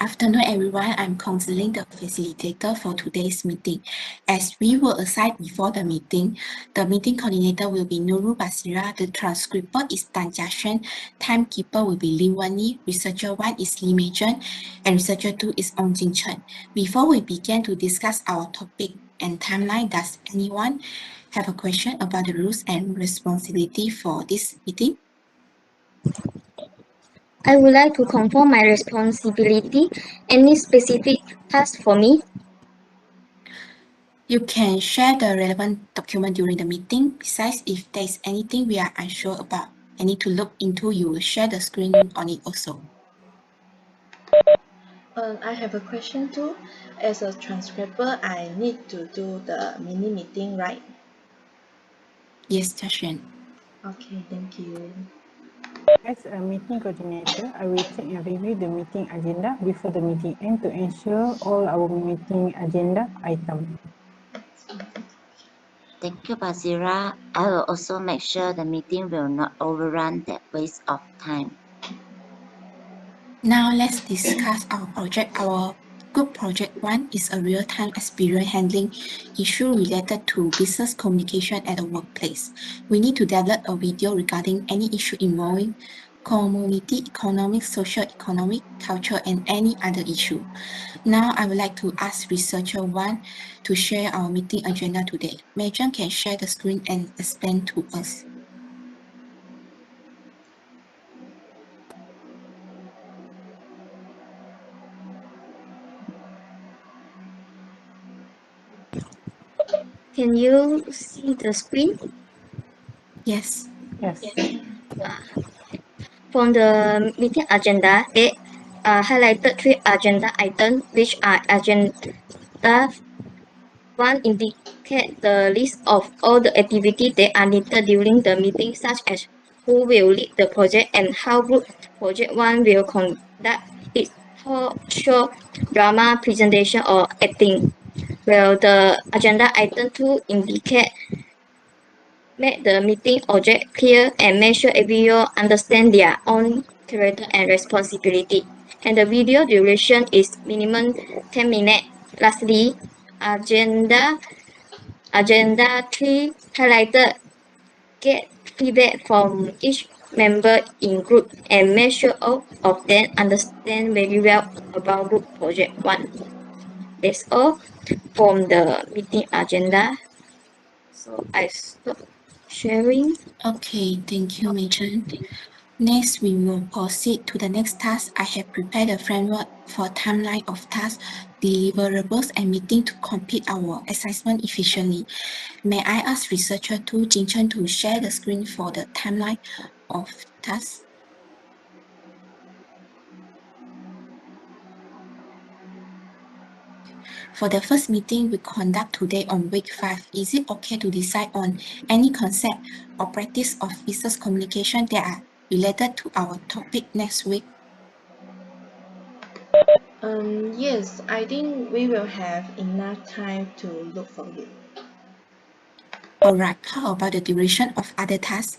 afternoon, everyone. I'm Counseling, the facilitator for today's meeting. As we were assigned before the meeting coordinator will be Nurul Basira, the transcriber is Tan Jiashen, timekeeper will be Lin Wenyi, researcher 1 is Lee Meijen, and researcher 2 is O.M.G. Before we begin to discuss our topic and timeline, does anyone have a question about the rules and responsibility for this meeting? I would like to confirm my responsibility. Any specific task for me? You can share the relevant document during the meeting. Besides, if there is anything we are unsure about and need to look into, you will share the screen on it also. I have a question too. As a transcriber, I need to do the mini meeting, right? Yes, Jiashen. Okay, thank you. As a meeting coordinator, I will check and review the meeting agenda before the meeting end to ensure all our meeting agenda items. Thank you, Basira. I will also make sure the meeting will not overrun that waste of time. Now let's discuss our project. Our group project 1 is a real-time experience handling issue related to business communication at the workplace. We need to develop a video regarding any issue involving community, economic, social, economic, culture, and any other issue. Now I would like to ask researcher 1 to share our meeting agenda today. Meijen can share the screen and explain to us. Can you see the screen? Yes. Yes. From the meeting agenda, they highlighted 3 agenda items, which are agenda 1 indicate the list of all the activities that are needed during the meeting, such as who will lead the project and how group project 1 will conduct its talk show, drama, presentation, or acting. Well, the agenda item 2 indicate make the meeting object clear and make sure everyone understand their own character and responsibility. And the video duration is minimum 10 minutes. Lastly, agenda 3 highlighted get feedback from each member in group and make sure all of them understand very well about group project 1. That's all from the meeting agenda. So I stop sharing. Okay, thank you, Meijen. Next, we will proceed to the next task. I have prepared a framework for timeline of tasks, deliverables, and meeting to complete our assignment efficiently. May I ask researcher 2 Jingchen to share the screen for the timeline of tasks? For the first meeting we conduct today on week 5, is it okay to decide on any concept or practice of business communication that are related to our topic next week? Yes, I think we will have enough time to look for it. Alright, how about the duration of other tasks?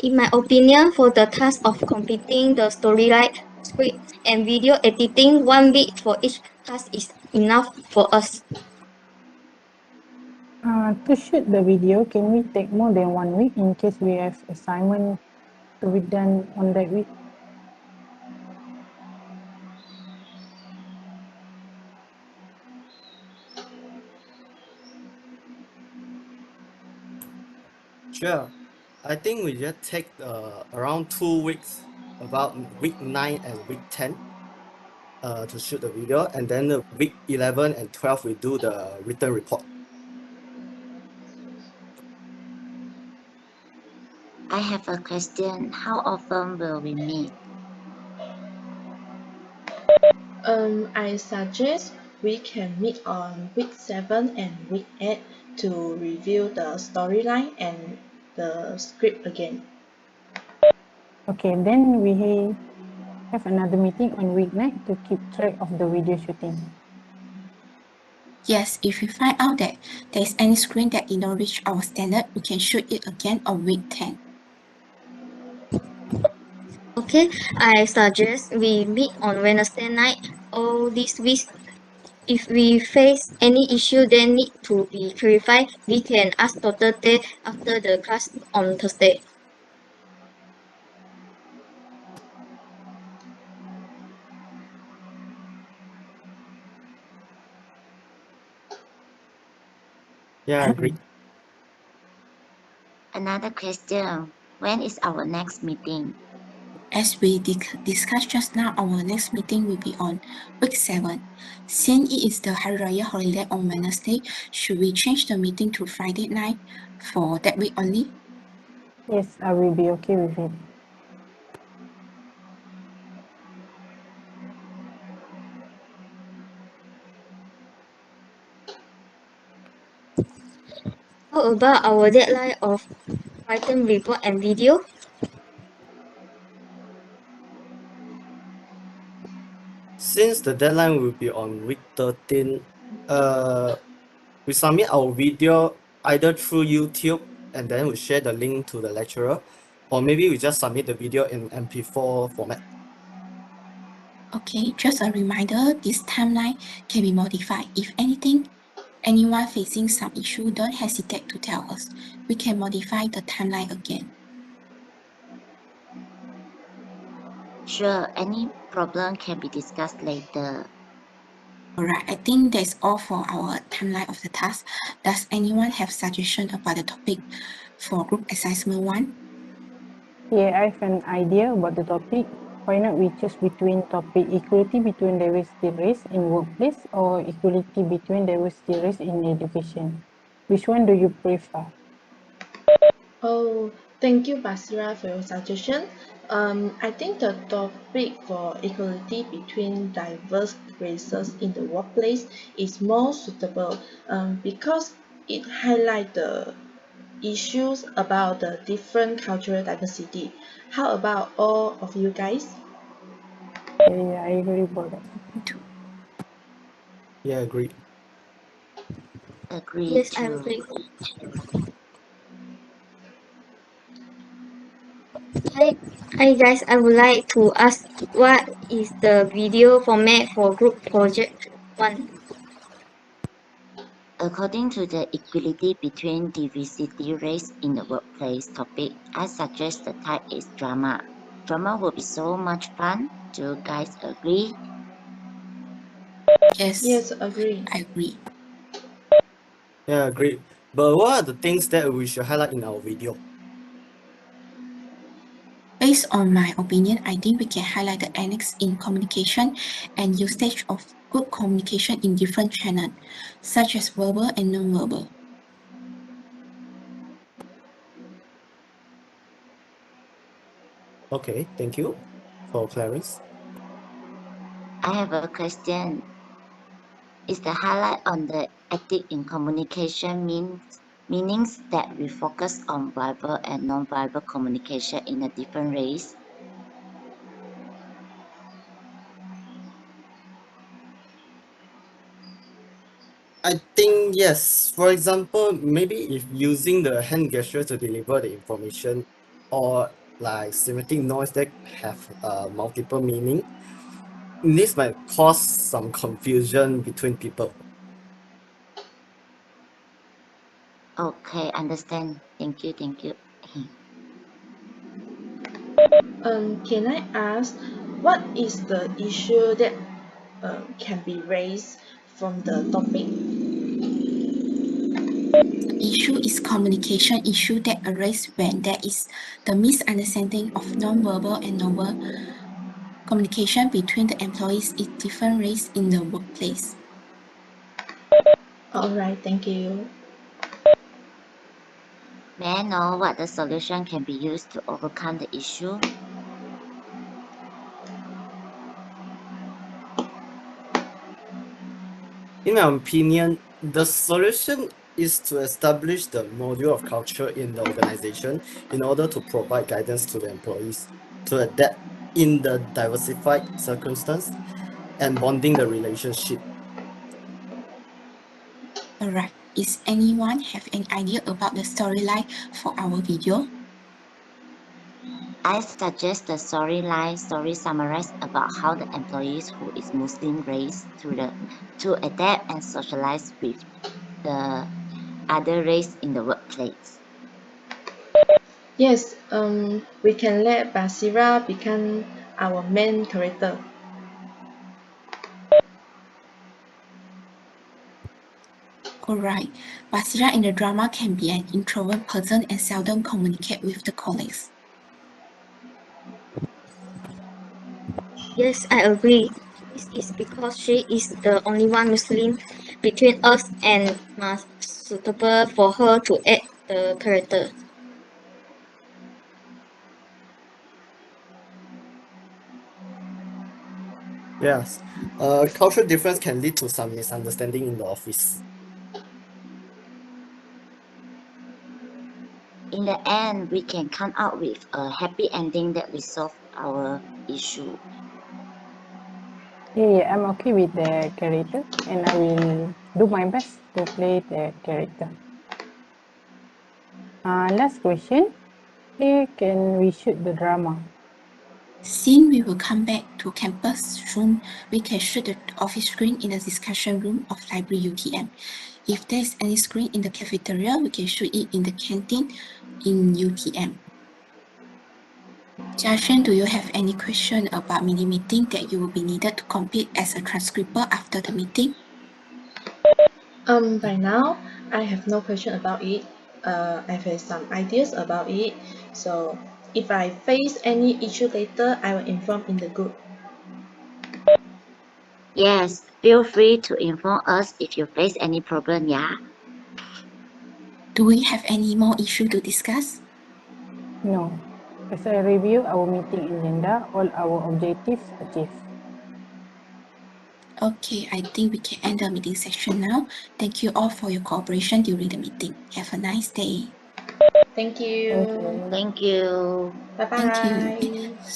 In my opinion, for the task of completing the storyline, script, and video editing, 1 week for each task is enough for us. To shoot the video, can we take more than 1 week in case we have assignment to be done on that week? Sure. I think we just take around 2 weeks, about week 9 and week 10 to shoot the video, and then the week 11 and 12 we do the written report. I have a question. How often will we meet? I suggest we can meet on week 7 and week 8 to review the storyline and the script again. Okay, then we have another meeting on week 9 to keep track of the video shooting. Yes, if we find out that there is any screen that did not reach our standard, we can shoot it again on week 10. Okay, I suggest we meet on Wednesday night or this week. If we face any issue that need to be clarified, we can ask Dr. Tay after the class on Thursday. Yeah, I agree. Another question, when is our next meeting? As we discussed just now, our next meeting will be on week 7. Since it is the Hari Raya holiday on Wednesday, should we change the meeting to Friday night for that week only? Yes, I will be okay with it. How about our deadline of written report and video? Since the deadline will be on week 13, we submit our video either through YouTube and then we share the link to the lecturer, or maybe we just submit the video in MP4 format. Okay, just a reminder, this timeline can be modified. If anyone facing some issue, don't hesitate to tell us. We can modify the timeline again. Sure, any problem can be discussed later. Alright, I think that's all for our timeline of the task. Does anyone have suggestion about the topic for group assessment 1? Yeah, I have an idea about the topic. Why not we choose between topic equality between diversity race in workplace or equality between diversity race in education? Which one do you prefer? Oh, thank you, Basira, for your suggestion. I think the topic for equality between diverse races in the workplace is more suitable because it highlights the issues about the different cultural diversity. How about all of you guys? Yeah, I agree about that. Yeah, agree. Agree Yes, I too. agree. Hi guys, I would like to ask what is the video format for group project 1? According to the equality between diversity race in the workplace topic, I suggest the type is drama. Drama will be so much fun. Do you guys agree? Yes, agree. I agree. Yeah, agree. But what are the things that we should highlight in our video? Based on my opinion, I think we can highlight the annex in communication and usage of good communication in different channels, such as verbal and non-verbal. Okay, thank you for Clarence. I have a question. Is the highlight on the ethic in communication meanings that we focus on verbal and non-verbal communication in a different race? I think yes. For example, maybe if using the hand gesture to deliver the information, or like semantic noise that have multiple meaning, this might cause some confusion between people. Okay, understand. Thank you, thank you. Can I ask what is the issue that can be raised from the topic? Issue is communication issue that arise when there is the misunderstanding of non-verbal and verbal communication between the employees in different race in the workplace. All right, thank you. May I know what the solution can be used to overcome the issue? In my opinion, the solution is to establish the module of culture in the organization in order to provide guidance to the employees to adapt in the diversified circumstance and bonding the relationship. Alright, is anyone have an idea about the storyline for our video? I suggest the story summarize about how the employees who is Muslim race to adapt and socialize with the other race in the workplace. Yes, we can let Basira become our main character. Alright, Basira in the drama can be an introvert person and seldom communicate with the colleagues. Yes, I agree. This is because she is the only one Muslim between us and must suitable for her to act the character. Yes, cultural difference can lead to some misunderstanding in the office. In the end, we can come out with a happy ending that resolve our issue. Yeah, I'm okay with the character, and I will do my best to play the character. Last question. Where can we shoot the drama? Since we will come back to campus soon, we can shoot the office screen in the discussion room of Library UTM. If there's any screen in the cafeteria, we can shoot it in the canteen in UTM. Jiaxuan, do you have any question about mini meeting that you will be needed to complete as a transcriber after the meeting? By now, I have no question about it. I've had some ideas about it. So if I face any issue later, I will inform in the group. Yes, feel free to inform us if you face any problem, yeah? Do we have any more issue to discuss? No. As I review our meeting agenda, all our objectives achieved. Okay, I think we can end the meeting section now. Thank you all for your cooperation during the meeting. Have a nice day. Thank Thank you. you. Thank you. Bye Thank you. bye.